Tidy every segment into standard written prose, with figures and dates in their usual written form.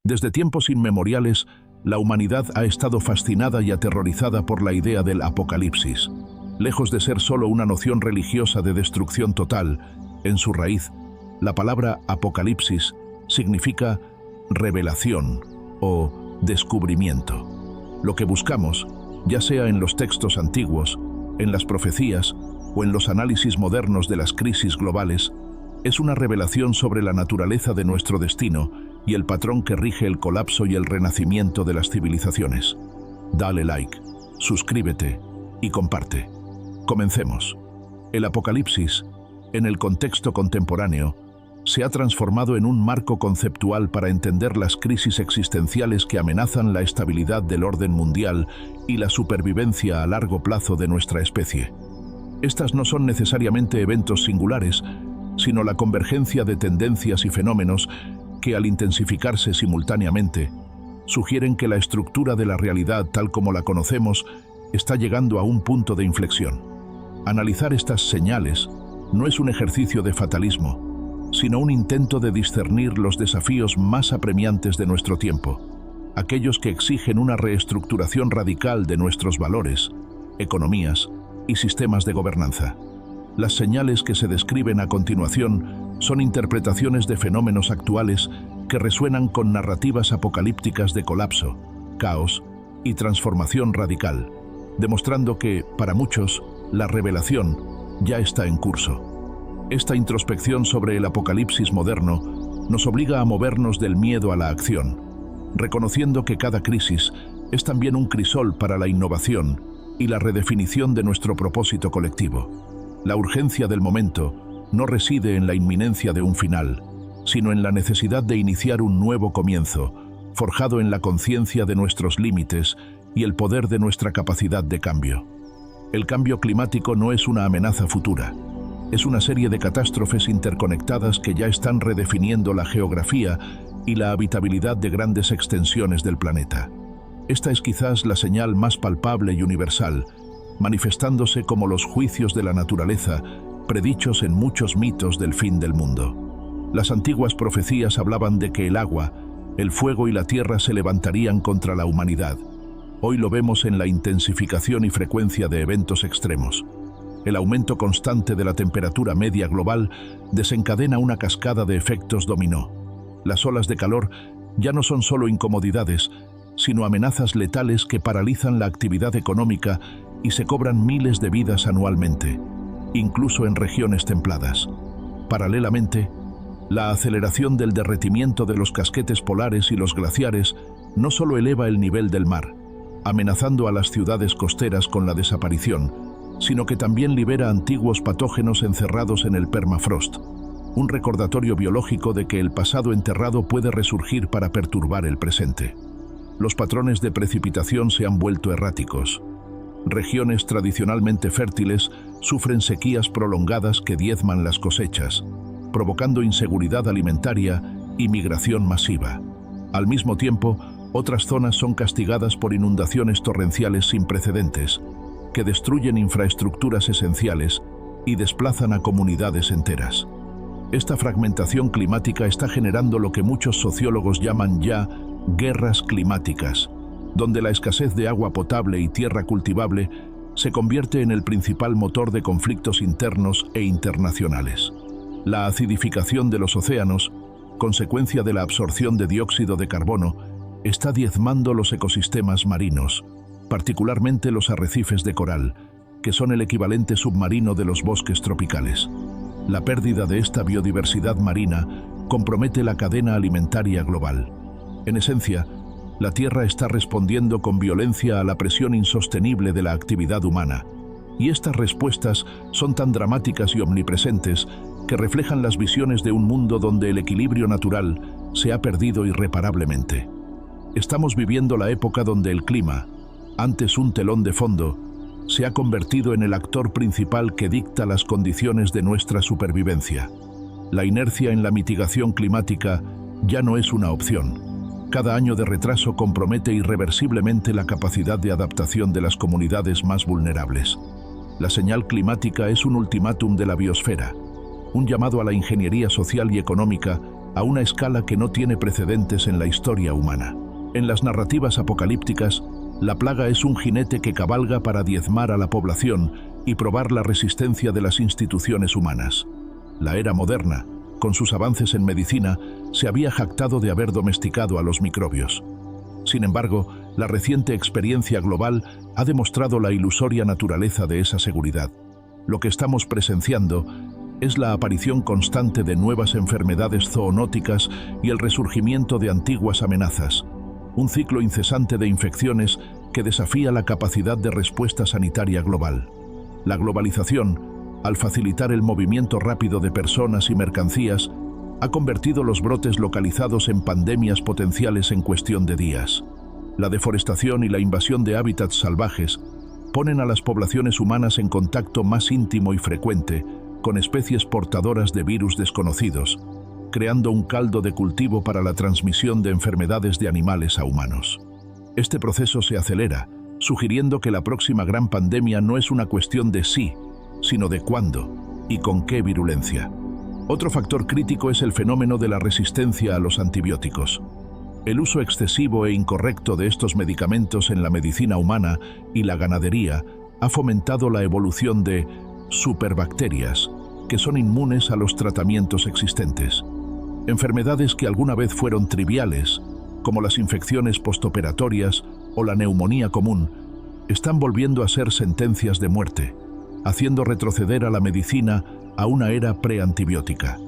Desde tiempos inmemoriales, la humanidad ha estado fascinada y aterrorizada por la idea del apocalipsis. Lejos de ser solo una noción religiosa de destrucción total, en su raíz, la palabra apocalipsis significa revelación o descubrimiento. Lo que buscamos, ya sea en los textos antiguos, en las profecías o en los análisis modernos de las crisis globales, es una revelación sobre la naturaleza de nuestro destino y el patrón que rige el colapso y el renacimiento de las civilizaciones. Dale like, suscríbete y comparte. Comencemos. El apocalipsis, en el contexto contemporáneo, se ha transformado en un marco conceptual para entender las crisis existenciales que amenazan la estabilidad del orden mundial y la supervivencia a largo plazo de nuestra especie. Estas no son necesariamente eventos singulares, sino la convergencia de tendencias y fenómenos que, al intensificarse simultáneamente, sugieren que la estructura de la realidad tal como la conocemos está llegando a un punto de inflexión. Analizar estas señales no es un ejercicio de fatalismo, sino un intento de discernir los desafíos más apremiantes de nuestro tiempo, aquellos que exigen una reestructuración radical de nuestros valores, economías y sistemas de gobernanza. Las señales que se describen a continuación son interpretaciones de fenómenos actuales que resuenan con narrativas apocalípticas de colapso, caos y transformación radical, demostrando que, para muchos, la revelación ya está en curso. Esta introspección sobre el apocalipsis moderno nos obliga a movernos del miedo a la acción, reconociendo que cada crisis es también un crisol para la innovación y la redefinición de nuestro propósito colectivo. La urgencia del momento no reside en la inminencia de un final, sino en la necesidad de iniciar un nuevo comienzo, forjado en la conciencia de nuestros límites y el poder de nuestra capacidad de cambio. El cambio climático no es una amenaza futura, es una serie de catástrofes interconectadas que ya están redefiniendo la geografía y la habitabilidad de grandes extensiones del planeta. Esta es quizás la señal más palpable y universal, manifestándose como los juicios de la naturaleza, predichos en muchos mitos del fin del mundo. Las antiguas profecías hablaban de que el agua, el fuego y la tierra se levantarían contra la humanidad. Hoy lo vemos en la intensificación y frecuencia de eventos extremos. El aumento constante de la temperatura media global desencadena una cascada de efectos dominó. Las olas de calor ya no son solo incomodidades, sino amenazas letales que paralizan la actividad económica y se cobran miles de vidas anualmente, incluso en regiones templadas. Paralelamente, la aceleración del derretimiento de los casquetes polares y los glaciares no solo eleva el nivel del mar, amenazando a las ciudades costeras con la desaparición, sino que también libera antiguos patógenos encerrados en el permafrost, un recordatorio biológico de que el pasado enterrado puede resurgir para perturbar el presente. Los patrones de precipitación se han vuelto erráticos. Regiones tradicionalmente fértiles sufren sequías prolongadas que diezman las cosechas, provocando inseguridad alimentaria y migración masiva. Al mismo tiempo, otras zonas son castigadas por inundaciones torrenciales sin precedentes, que destruyen infraestructuras esenciales y desplazan a comunidades enteras. Esta fragmentación climática está generando lo que muchos sociólogos llaman ya guerras climáticas, donde la escasez de agua potable y tierra cultivable se convierte en el principal motor de conflictos internos e internacionales. La acidificación de los océanos, consecuencia de la absorción de dióxido de carbono, está diezmando los ecosistemas marinos, particularmente los arrecifes de coral, que son el equivalente submarino de los bosques tropicales. La pérdida de esta biodiversidad marina compromete la cadena alimentaria global. En esencia, la Tierra está respondiendo con violencia a la presión insostenible de la actividad humana, y estas respuestas son tan dramáticas y omnipresentes que reflejan las visiones de un mundo donde el equilibrio natural se ha perdido irreparablemente. Estamos viviendo la época donde el clima, antes un telón de fondo, se ha convertido en el actor principal que dicta las condiciones de nuestra supervivencia. La inercia en la mitigación climática ya no es una opción. Cada año de retraso compromete irreversiblemente la capacidad de adaptación de las comunidades más vulnerables. La señal climática es un ultimátum de la biosfera, un llamado a la ingeniería social y económica a una escala que no tiene precedentes en la historia humana. En las narrativas apocalípticas, la plaga es un jinete que cabalga para diezmar a la población y probar la resistencia de las instituciones humanas. La era moderna, con sus avances en medicina, se había jactado de haber domesticado a los microbios. Sin embargo, la reciente experiencia global ha demostrado la ilusoria naturaleza de esa seguridad. Lo que estamos presenciando es la aparición constante de nuevas enfermedades zoonóticas y el resurgimiento de antiguas amenazas, un ciclo incesante de infecciones que desafía la capacidad de respuesta sanitaria global. La globalización, al facilitar el movimiento rápido de personas y mercancías, ha convertido los brotes localizados en pandemias potenciales en cuestión de días. La deforestación y la invasión de hábitats salvajes ponen a las poblaciones humanas en contacto más íntimo y frecuente con especies portadoras de virus desconocidos, creando un caldo de cultivo para la transmisión de enfermedades de animales a humanos. Este proceso se acelera, sugiriendo que la próxima gran pandemia no es una cuestión de si, sino de cuándo y con qué virulencia. Otro factor crítico es el fenómeno de la resistencia a los antibióticos. El uso excesivo e incorrecto de estos medicamentos en la medicina humana y la ganadería ha fomentado la evolución de superbacterias, que son inmunes a los tratamientos existentes. Enfermedades que alguna vez fueron triviales, como las infecciones postoperatorias o la neumonía común, están volviendo a ser sentencias de muerte, haciendo retroceder a la medicina a una era preantibiótica.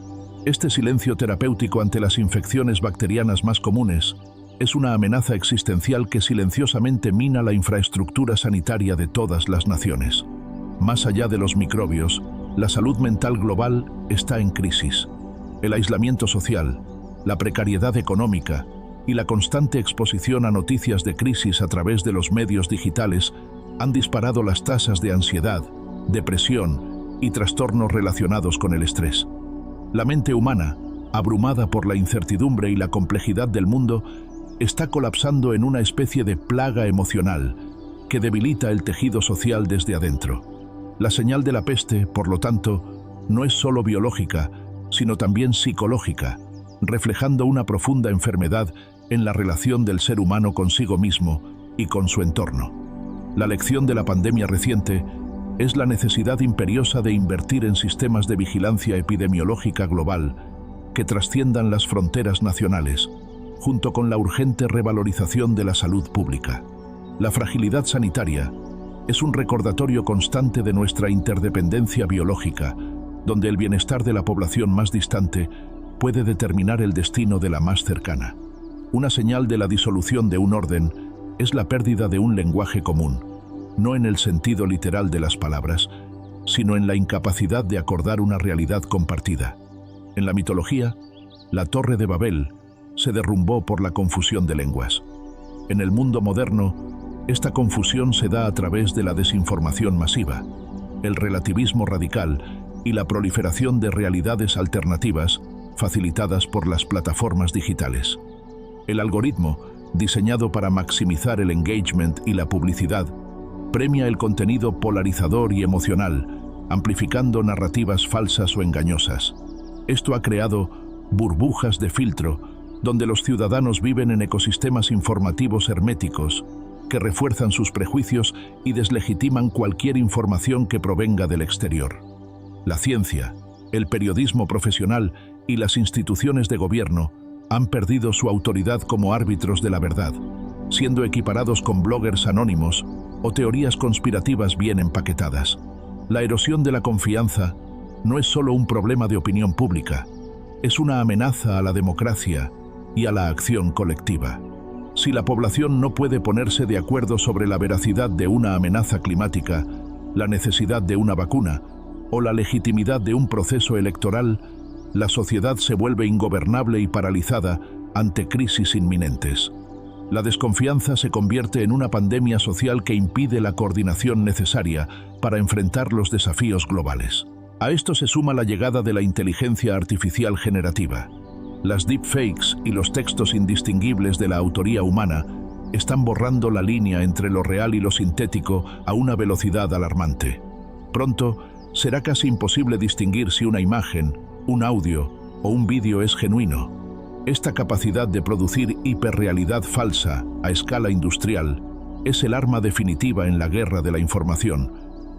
Este silencio terapéutico ante las infecciones bacterianas más comunes es una amenaza existencial que silenciosamente mina la infraestructura sanitaria de todas las naciones. Más allá de los microbios, la salud mental global está en crisis. El aislamiento social, la precariedad económica y la constante exposición a noticias de crisis a través de los medios digitales han disparado las tasas de ansiedad, depresión y trastornos relacionados con el estrés. La mente humana, abrumada por la incertidumbre y la complejidad del mundo, está colapsando en una especie de plaga emocional que debilita el tejido social desde adentro. La señal de la peste, por lo tanto, no es solo biológica, sino también psicológica, reflejando una profunda enfermedad en la relación del ser humano consigo mismo y con su entorno. La lección de la pandemia reciente es la necesidad imperiosa de invertir en sistemas de vigilancia epidemiológica global que trasciendan las fronteras nacionales, junto con la urgente revalorización de la salud pública. La fragilidad sanitaria es un recordatorio constante de nuestra interdependencia biológica, donde el bienestar de la población más distante puede determinar el destino de la más cercana. Una señal de la disolución de un orden es la pérdida de un lenguaje común, no en el sentido literal de las palabras, sino en la incapacidad de acordar una realidad compartida. En la mitología, la Torre de Babel se derrumbó por la confusión de lenguas. En el mundo moderno, esta confusión se da a través de la desinformación masiva, el relativismo radical y la proliferación de realidades alternativas facilitadas por las plataformas digitales. El algoritmo, diseñado para maximizar el engagement y la publicidad, premia el contenido polarizador y emocional, amplificando narrativas falsas o engañosas. Esto ha creado burbujas de filtro, donde los ciudadanos viven en ecosistemas informativos herméticos, que refuerzan sus prejuicios y deslegitiman cualquier información que provenga del exterior. La ciencia, el periodismo profesional y las instituciones de gobierno han perdido su autoridad como árbitros de la verdad, siendo equiparados con bloggers anónimos o teorías conspirativas bien empaquetadas. La erosión de la confianza no es solo un problema de opinión pública, es una amenaza a la democracia y a la acción colectiva. Si la población no puede ponerse de acuerdo sobre la veracidad de una amenaza climática, la necesidad de una vacuna o la legitimidad de un proceso electoral, la sociedad se vuelve ingobernable y paralizada ante crisis inminentes. La desconfianza se convierte en una pandemia social que impide la coordinación necesaria para enfrentar los desafíos globales. A esto se suma la llegada de la inteligencia artificial generativa. Las deepfakes y los textos indistinguibles de la autoría humana están borrando la línea entre lo real y lo sintético a una velocidad alarmante. Pronto, será casi imposible distinguir si una imagen, un audio o un vídeo es genuino. Esta capacidad de producir hiperrealidad falsa a escala industrial es el arma definitiva en la guerra de la información,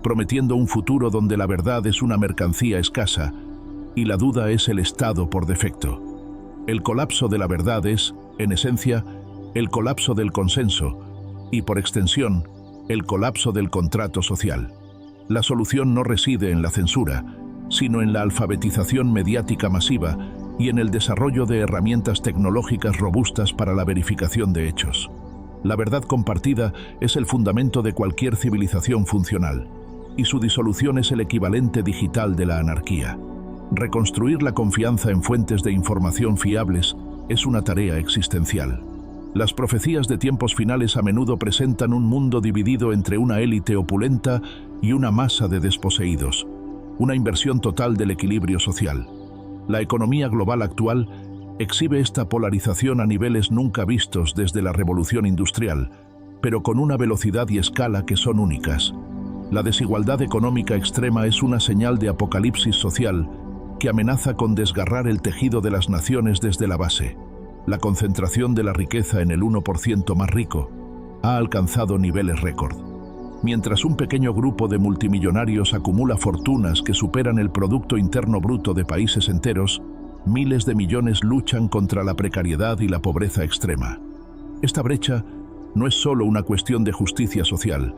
prometiendo un futuro donde la verdad es una mercancía escasa y la duda es el estado por defecto. El colapso de la verdad es, en esencia, el colapso del consenso y, por extensión, el colapso del contrato social. La solución no reside en la censura, sino en la alfabetización mediática masiva y en el desarrollo de herramientas tecnológicas robustas para la verificación de hechos. La verdad compartida es el fundamento de cualquier civilización funcional, y su disolución es el equivalente digital de la anarquía. Reconstruir la confianza en fuentes de información fiables es una tarea existencial. Las profecías de tiempos finales a menudo presentan un mundo dividido entre una élite opulenta y una masa de desposeídos, una inversión total del equilibrio social. La economía global actual exhibe esta polarización a niveles nunca vistos desde la revolución industrial, pero con una velocidad y escala que son únicas. La desigualdad económica extrema es una señal de apocalipsis social que amenaza con desgarrar el tejido de las naciones desde la base. La concentración de la riqueza en el 1% más rico ha alcanzado niveles récord. Mientras un pequeño grupo de multimillonarios acumula fortunas que superan el Producto Interno Bruto de países enteros, miles de millones luchan contra la precariedad y la pobreza extrema. Esta brecha no es solo una cuestión de justicia social,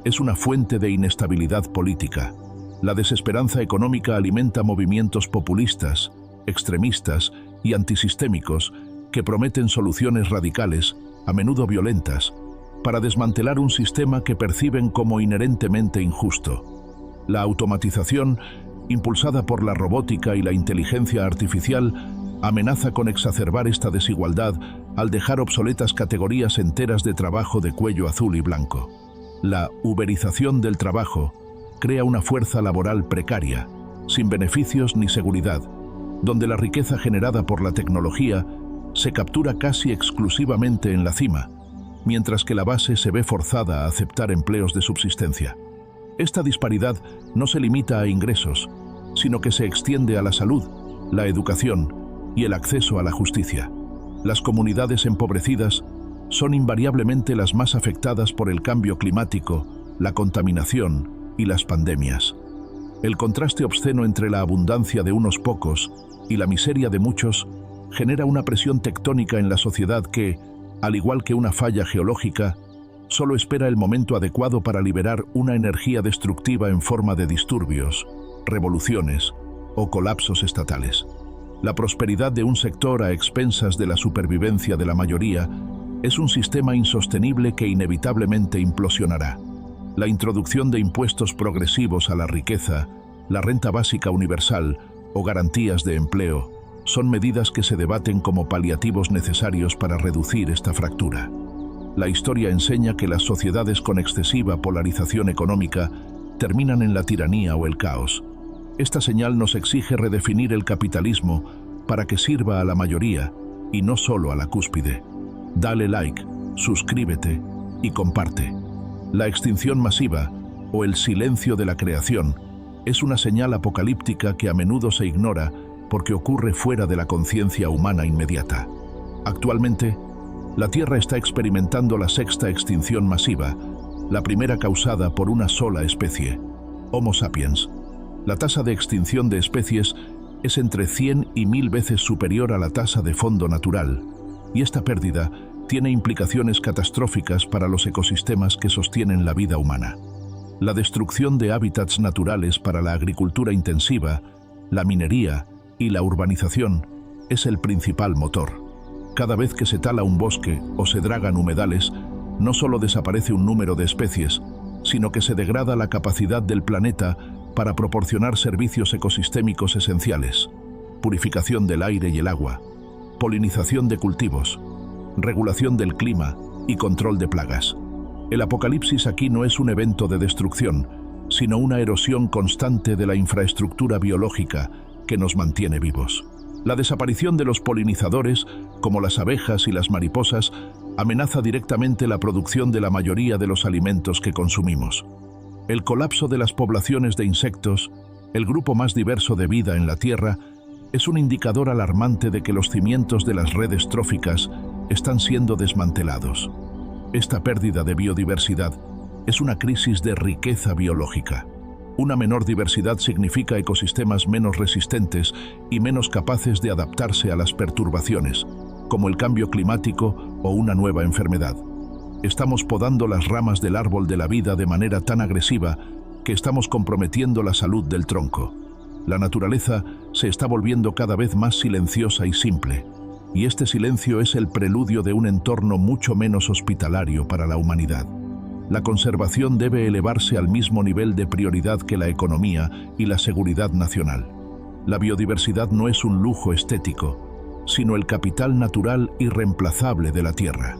es una fuente de inestabilidad política. La desesperanza económica alimenta movimientos populistas, extremistas y antisistémicos que prometen soluciones radicales, a menudo violentas, para desmantelar un sistema que perciben como inherentemente injusto. La automatización, impulsada por la robótica y la inteligencia artificial, amenaza con exacerbar esta desigualdad al dejar obsoletas categorías enteras de trabajo de cuello azul y blanco. La uberización del trabajo crea una fuerza laboral precaria, sin beneficios ni seguridad, donde la riqueza generada por la tecnología se captura casi exclusivamente en la cima, mientras que la base se ve forzada a aceptar empleos de subsistencia. Esta disparidad no se limita a ingresos, sino que se extiende a la salud, la educación y el acceso a la justicia. Las comunidades empobrecidas son invariablemente las más afectadas por el cambio climático, la contaminación y las pandemias. El contraste obsceno entre la abundancia de unos pocos y la miseria de muchos genera una presión tectónica en la sociedad que, al igual que una falla geológica, solo espera el momento adecuado para liberar una energía destructiva en forma de disturbios, revoluciones o colapsos estatales. La prosperidad de un sector a expensas de la supervivencia de la mayoría es un sistema insostenible que inevitablemente implosionará. La introducción de impuestos progresivos a la riqueza, la renta básica universal o garantías de empleo son medidas que se debaten como paliativos necesarios para reducir esta fractura. La historia enseña que las sociedades con excesiva polarización económica terminan en la tiranía o el caos. Esta señal nos exige redefinir el capitalismo para que sirva a la mayoría y no solo a la cúspide. Dale like, suscríbete y comparte. La extinción masiva, o el silencio de la creación, es una señal apocalíptica que a menudo se ignora porque ocurre fuera de la conciencia humana inmediata. Actualmente, la Tierra está experimentando la sexta extinción masiva, la primera causada por una sola especie, Homo sapiens. La tasa de extinción de especies es entre 100 y 1000 veces superior a la tasa de fondo natural, y esta pérdida tiene implicaciones catastróficas para los ecosistemas que sostienen la vida humana. La destrucción de hábitats naturales para la agricultura intensiva, la minería y la urbanización es el principal motor. Cada vez que se tala un bosque o se dragan humedales, no solo desaparece un número de especies, sino que se degrada la capacidad del planeta para proporcionar servicios ecosistémicos esenciales: purificación del aire y el agua, polinización de cultivos, regulación del clima y control de plagas. El apocalipsis aquí no es un evento de destrucción, sino una erosión constante de la infraestructura biológica que nos mantiene vivos. La desaparición de los polinizadores, como las abejas y las mariposas, amenaza directamente la producción de la mayoría de los alimentos que consumimos. El colapso de las poblaciones de insectos, el grupo más diverso de vida en la Tierra, Es un indicador alarmante de que los cimientos de las redes tróficas están siendo desmantelados. Esta pérdida de biodiversidad es una crisis de riqueza biológica. Una menor diversidad significa ecosistemas menos resistentes y menos capaces de adaptarse a las perturbaciones, como el cambio climático o una nueva enfermedad. Estamos podando las ramas del árbol de la vida de manera tan agresiva que estamos comprometiendo la salud del tronco. La naturaleza se está volviendo cada vez más silenciosa y simple, y este silencio es el preludio de un entorno mucho menos hospitalario para la humanidad. La conservación debe elevarse al mismo nivel de prioridad que la economía y la seguridad nacional. La biodiversidad no es un lujo estético, sino el capital natural irreemplazable de la Tierra.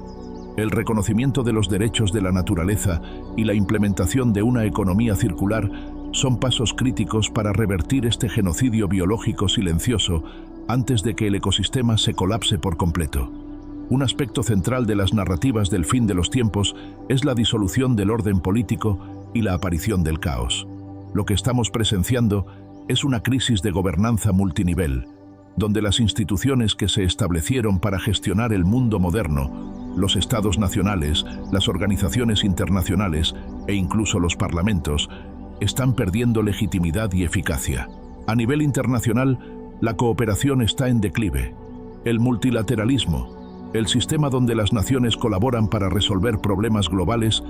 El reconocimiento de los derechos de la naturaleza y la implementación de una economía circular son pasos críticos para revertir este genocidio biológico silencioso antes de que el ecosistema se colapse por completo. Un aspecto central de las narrativas del fin de los tiempos es la disolución del orden político y la aparición del caos. Lo que estamos presenciando es una crisis de gobernanza multinivel, donde las instituciones que se establecieron para gestionar el mundo moderno, los estados nacionales, las organizaciones internacionales e incluso los parlamentos, están perdiendo legitimidad y eficacia. A nivel internacional, la cooperación está en declive. El multilateralismo, el sistema donde las naciones colaboran para resolver problemas globales,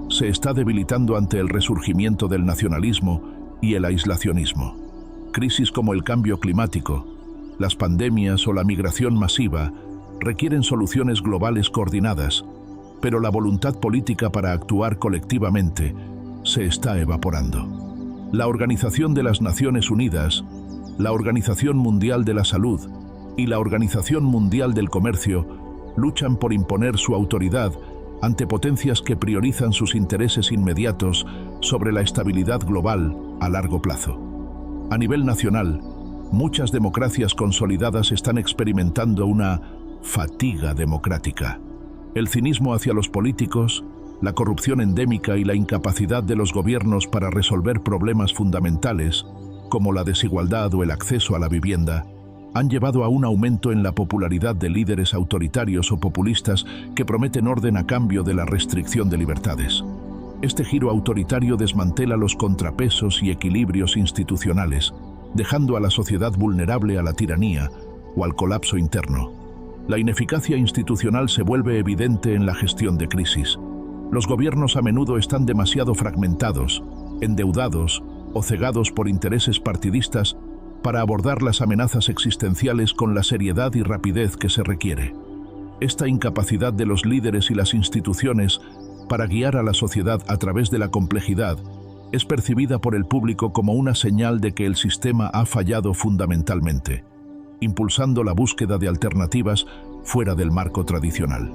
se está debilitando ante el resurgimiento del nacionalismo y el aislacionismo. Crisis como el cambio climático, las pandemias o la migración masiva requieren soluciones globales coordinadas, pero la voluntad política para actuar colectivamente se está evaporando. La Organización de las Naciones Unidas, la Organización Mundial de la Salud y la Organización Mundial del Comercio luchan por imponer su autoridad ante potencias que priorizan sus intereses inmediatos sobre la estabilidad global a largo plazo. A nivel nacional, muchas democracias consolidadas están experimentando una fatiga democrática. El cinismo hacia los políticos, la corrupción endémica y la incapacidad de los gobiernos para resolver problemas fundamentales, como la desigualdad o el acceso a la vivienda, han llevado a un aumento en la popularidad de líderes autoritarios o populistas que prometen orden a cambio de la restricción de libertades. Este giro autoritario desmantela los contrapesos y equilibrios institucionales, dejando a la sociedad vulnerable a la tiranía o al colapso interno. La ineficacia institucional se vuelve evidente en la gestión de crisis. Los gobiernos a menudo están demasiado fragmentados, endeudados o cegados por intereses partidistas para abordar las amenazas existenciales con la seriedad y rapidez que se requiere. Esta incapacidad de los líderes y las instituciones para guiar a la sociedad a través de la complejidad es percibida por el público como una señal de que el sistema ha fallado fundamentalmente, impulsando la búsqueda de alternativas fuera del marco tradicional.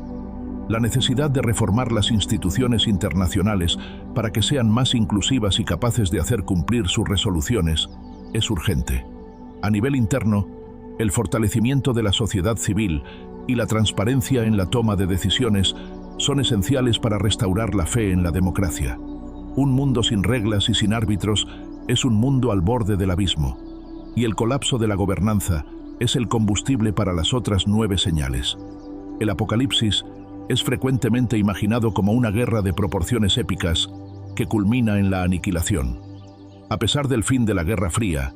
La necesidad de reformar las instituciones internacionales para que sean más inclusivas y capaces de hacer cumplir sus resoluciones es urgente. A nivel interno, el fortalecimiento de la sociedad civil y la transparencia en la toma de decisiones son esenciales para restaurar la fe en la democracia. Un mundo sin reglas y sin árbitros es un mundo al borde del abismo, y el colapso de la gobernanza es el combustible para las otras 9 señales. El apocalipsis es frecuentemente imaginado como una guerra de proporciones épicas que culmina en la aniquilación. A pesar del fin de la Guerra Fría,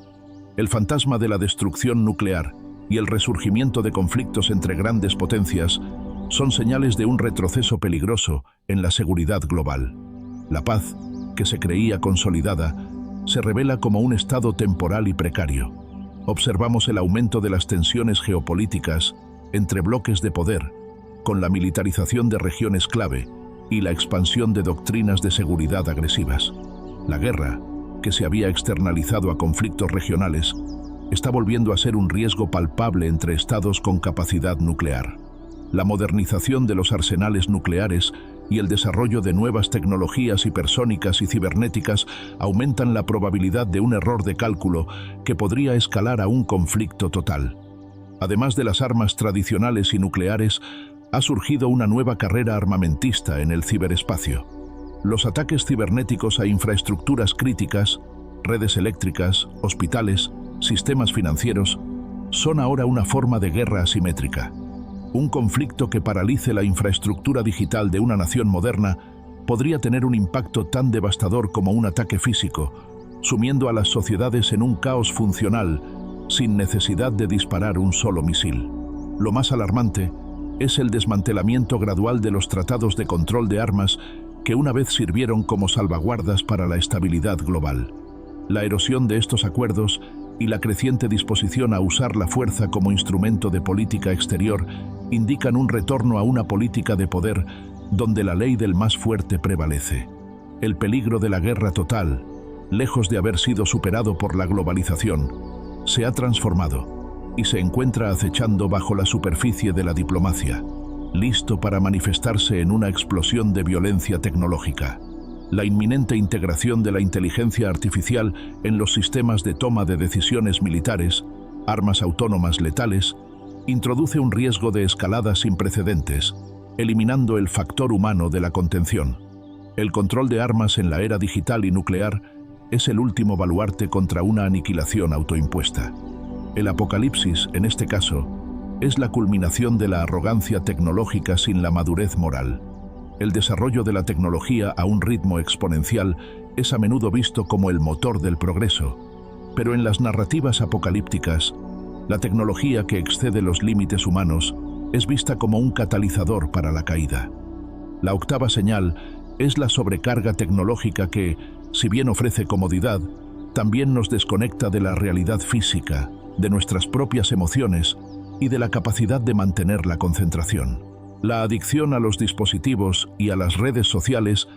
el fantasma de la destrucción nuclear y el resurgimiento de conflictos entre grandes potencias son señales de un retroceso peligroso en la seguridad global. La paz, que se creía consolidada, se revela como un estado temporal y precario. Observamos el aumento de las tensiones geopolíticas entre bloques de poder, con la militarización de regiones clave y la expansión de doctrinas de seguridad agresivas. La guerra, que se había externalizado a conflictos regionales, está volviendo a ser un riesgo palpable entre estados con capacidad nuclear. La modernización de los arsenales nucleares y el desarrollo de nuevas tecnologías hipersónicas y cibernéticas aumentan la probabilidad de un error de cálculo que podría escalar a un conflicto total. Además de las armas tradicionales y nucleares, ha surgido una nueva carrera armamentista en el ciberespacio. Los ataques cibernéticos a infraestructuras críticas, redes eléctricas, hospitales, sistemas financieros, son ahora una forma de guerra asimétrica. Un conflicto que paralice la infraestructura digital de una nación moderna podría tener un impacto tan devastador como un ataque físico, sumiendo a las sociedades en un caos funcional sin necesidad de disparar un solo misil. Lo más alarmante es el desmantelamiento gradual de los tratados de control de armas que una vez sirvieron como salvaguardas para la estabilidad global. La erosión de estos acuerdos y la creciente disposición a usar la fuerza como instrumento de política exterior indican un retorno a una política de poder donde la ley del más fuerte prevalece. El peligro de la guerra total, lejos de haber sido superado por la globalización, se ha transformado y se encuentra acechando bajo la superficie de la diplomacia, listo para manifestarse en una explosión de violencia tecnológica. La inminente integración de la inteligencia artificial en los sistemas de toma de decisiones militares, armas autónomas letales, introduce un riesgo de escalada sin precedentes, eliminando el factor humano de la contención. El control de armas en la era digital y nuclear es el último baluarte contra una aniquilación autoimpuesta. El apocalipsis, en este caso, es la culminación de la arrogancia tecnológica sin la madurez moral. El desarrollo de la tecnología a un ritmo exponencial es a menudo visto como el motor del progreso, pero en las narrativas apocalípticas, la tecnología que excede los límites humanos es vista como un catalizador para la caída. La octava señal es la sobrecarga tecnológica que, si bien ofrece comodidad, también nos desconecta de la realidad física, de nuestras propias emociones y de la capacidad de mantener la concentración. La adicción a los dispositivos y a las redes sociales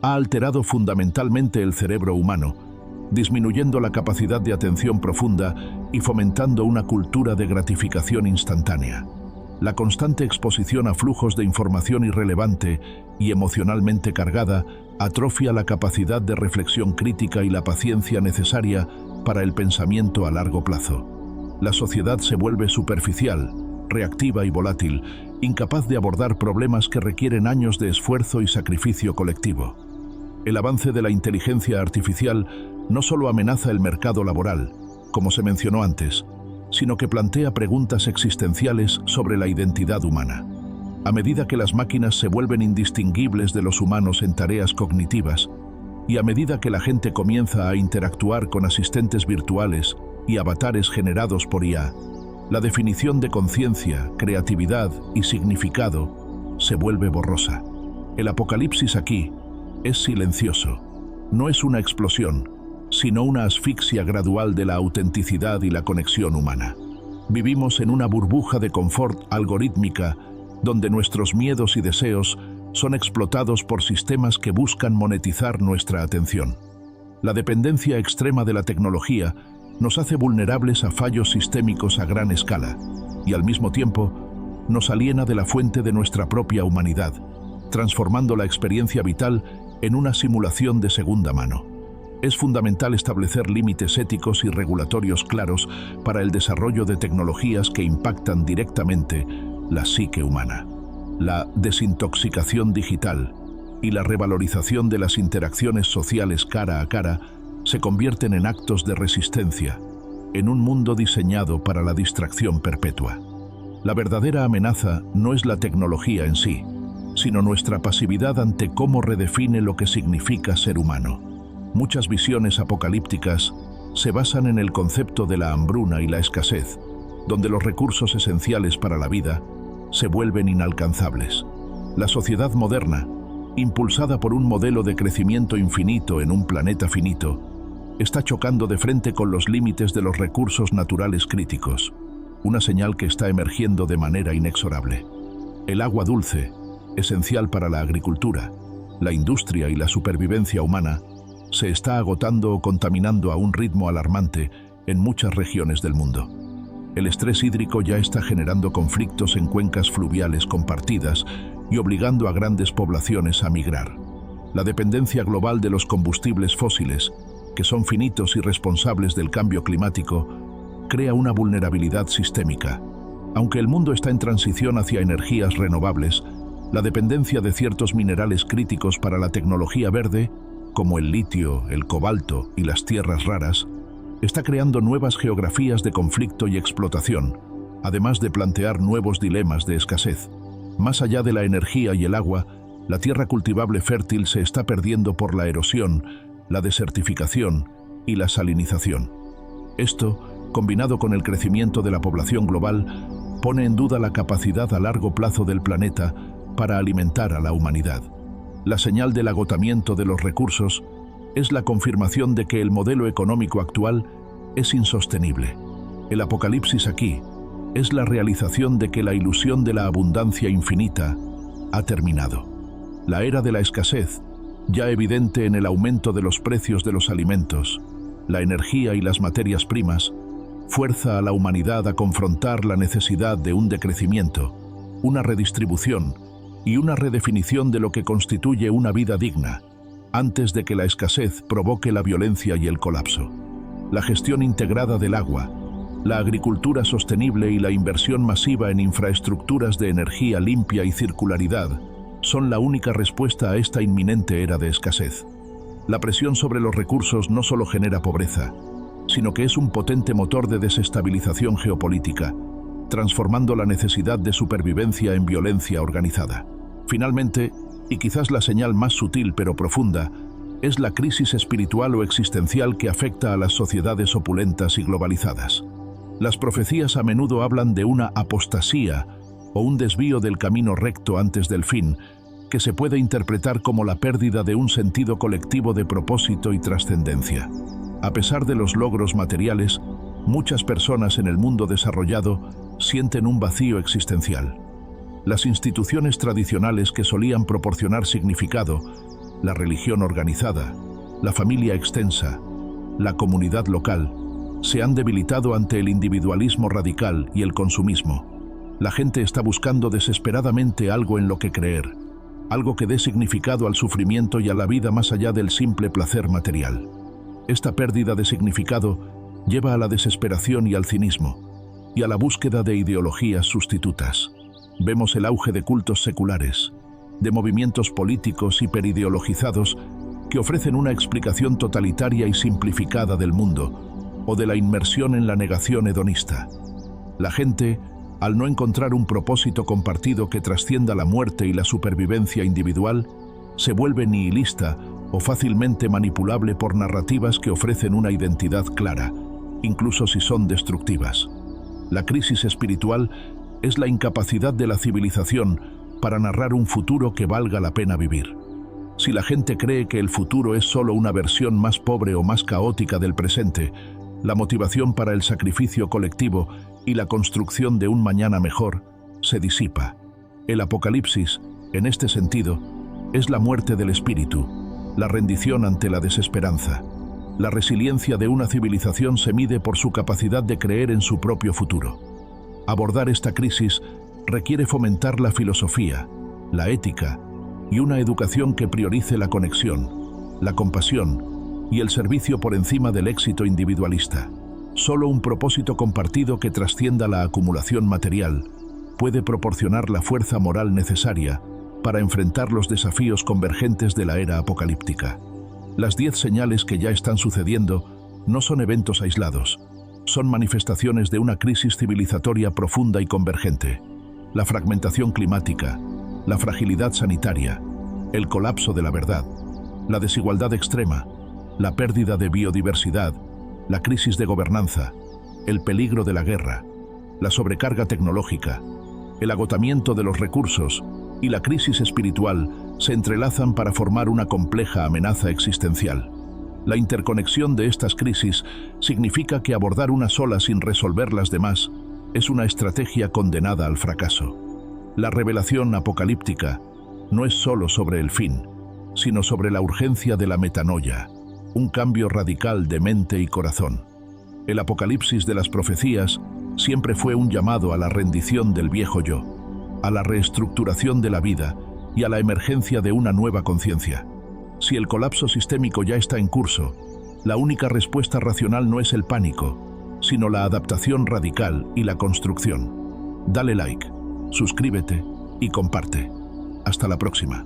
ha alterado fundamentalmente el cerebro humano, disminuyendo la capacidad de atención profunda y fomentando una cultura de gratificación instantánea. La constante exposición a flujos de información irrelevante y emocionalmente cargada atrofia la capacidad de reflexión crítica y la paciencia necesaria para el pensamiento a largo plazo. La sociedad se vuelve superficial, reactiva y volátil, incapaz de abordar problemas que requieren años de esfuerzo y sacrificio colectivo. El avance de la inteligencia artificial no solo amenaza el mercado laboral, como se mencionó antes, sino que plantea preguntas existenciales sobre la identidad humana. A medida que las máquinas se vuelven indistinguibles de los humanos en tareas cognitivas, y a medida que la gente comienza a interactuar con asistentes virtuales y avatares generados por IA, la definición de conciencia, creatividad y significado se vuelve borrosa. El apocalipsis aquí es silencioso. No es una explosión, sino una asfixia gradual de la autenticidad y la conexión humana. Vivimos en una burbuja de confort algorítmica donde nuestros miedos y deseos son explotados por sistemas que buscan monetizar nuestra atención. La dependencia extrema de la tecnología nos hace vulnerables a fallos sistémicos a gran escala y al mismo tiempo nos aliena de la fuente de nuestra propia humanidad, transformando la experiencia vital en una simulación de segunda mano. Es fundamental establecer límites éticos y regulatorios claros para el desarrollo de tecnologías que impactan directamente la psique humana. La desintoxicación digital y la revalorización de las interacciones sociales cara a cara se convierten en actos de resistencia, en un mundo diseñado para la distracción perpetua. La verdadera amenaza no es la tecnología en sí, sino nuestra pasividad ante cómo redefine lo que significa ser humano. Muchas visiones apocalípticas se basan en el concepto de la hambruna y la escasez, donde los recursos esenciales para la vida se vuelven inalcanzables. La sociedad moderna, impulsada por un modelo de crecimiento infinito en un planeta finito, está chocando de frente con los límites de los recursos naturales críticos, una señal que está emergiendo de manera inexorable. El agua dulce, esencial para la agricultura, la industria y la supervivencia humana, se está agotando o contaminando a un ritmo alarmante en muchas regiones del mundo. El estrés hídrico ya está generando conflictos en cuencas fluviales compartidas y obligando a grandes poblaciones a migrar. La dependencia global de los combustibles fósiles, que son finitos y responsables del cambio climático, crea una vulnerabilidad sistémica. Aunque el mundo está en transición hacia energías renovables, la dependencia de ciertos minerales críticos para la tecnología verde, como el litio, el cobalto y las tierras raras, está creando nuevas geografías de conflicto y explotación, además de plantear nuevos dilemas de escasez. Más allá de la energía y el agua, la tierra cultivable fértil se está perdiendo por la erosión, la desertificación y la salinización. Esto, combinado con el crecimiento de la población global, pone en duda la capacidad a largo plazo del planeta para alimentar a la humanidad. La señal del agotamiento de los recursos es la confirmación de que el modelo económico actual es insostenible. El apocalipsis aquí es la realización de que la ilusión de la abundancia infinita ha terminado. La era de la escasez, ya evidente en el aumento de los precios de los alimentos, la energía y las materias primas, fuerza a la humanidad a confrontar la necesidad de un decrecimiento, una redistribución y una redefinición de lo que constituye una vida digna, antes de que la escasez provoque la violencia y el colapso. La gestión integrada del agua, la agricultura sostenible y la inversión masiva en infraestructuras de energía limpia y circularidad son la única respuesta a esta inminente era de escasez. La presión sobre los recursos no solo genera pobreza, sino que es un potente motor de desestabilización geopolítica, transformando la necesidad de supervivencia en violencia organizada. Finalmente, y quizás la señal más sutil pero profunda, es la crisis espiritual o existencial que afecta a las sociedades opulentas y globalizadas. Las profecías a menudo hablan de una apostasía o un desvío del camino recto antes del fin, que se puede interpretar como la pérdida de un sentido colectivo de propósito y trascendencia. A pesar de los logros materiales, muchas personas en el mundo desarrollado sienten un vacío existencial. Las instituciones tradicionales que solían proporcionar significado, la religión organizada, la familia extensa, la comunidad local, se han debilitado ante el individualismo radical y el consumismo. La gente está buscando desesperadamente algo en lo que creer, algo que dé significado al sufrimiento y a la vida más allá del simple placer material. Esta pérdida de significado lleva a la desesperación y al cinismo, y a la búsqueda de ideologías sustitutas. Vemos el auge de cultos seculares, de movimientos políticos hiperideologizados que ofrecen una explicación totalitaria y simplificada del mundo, o de la inmersión en la negación hedonista. La gente, al no encontrar un propósito compartido que trascienda la muerte y la supervivencia individual, se vuelve nihilista o fácilmente manipulable por narrativas que ofrecen una identidad clara, incluso si son destructivas. La crisis espiritual es la incapacidad de la civilización para narrar un futuro que valga la pena vivir. Si la gente cree que el futuro es solo una versión más pobre o más caótica del presente, la motivación para el sacrificio colectivo y la construcción de un mañana mejor se disipa. El apocalipsis, en este sentido, es la muerte del espíritu, la rendición ante la desesperanza. La resiliencia de una civilización se mide por su capacidad de creer en su propio futuro. Abordar esta crisis requiere fomentar la filosofía, la ética y una educación que priorice la conexión, la compasión y el servicio por encima del éxito individualista. Solo un propósito compartido que trascienda la acumulación material puede proporcionar la fuerza moral necesaria para enfrentar los desafíos convergentes de la era apocalíptica. Las 10 señales que ya están sucediendo no son eventos aislados, son manifestaciones de una crisis civilizatoria profunda y convergente. La fragmentación climática, la fragilidad sanitaria, el colapso de la verdad, la desigualdad extrema, la pérdida de biodiversidad, la crisis de gobernanza, el peligro de la guerra, la sobrecarga tecnológica, el agotamiento de los recursos y la crisis espiritual se entrelazan para formar una compleja amenaza existencial. La interconexión de estas crisis significa que abordar una sola sin resolver las demás es una estrategia condenada al fracaso. La revelación apocalíptica no es solo sobre el fin, sino sobre la urgencia de la metanoia, un cambio radical de mente y corazón. El apocalipsis de las profecías siempre fue un llamado a la rendición del viejo yo, a la reestructuración de la vida y a la emergencia de una nueva conciencia. Si el colapso sistémico ya está en curso, la única respuesta racional no es el pánico, sino la adaptación radical y la construcción. Dale like, suscríbete y comparte. Hasta la próxima.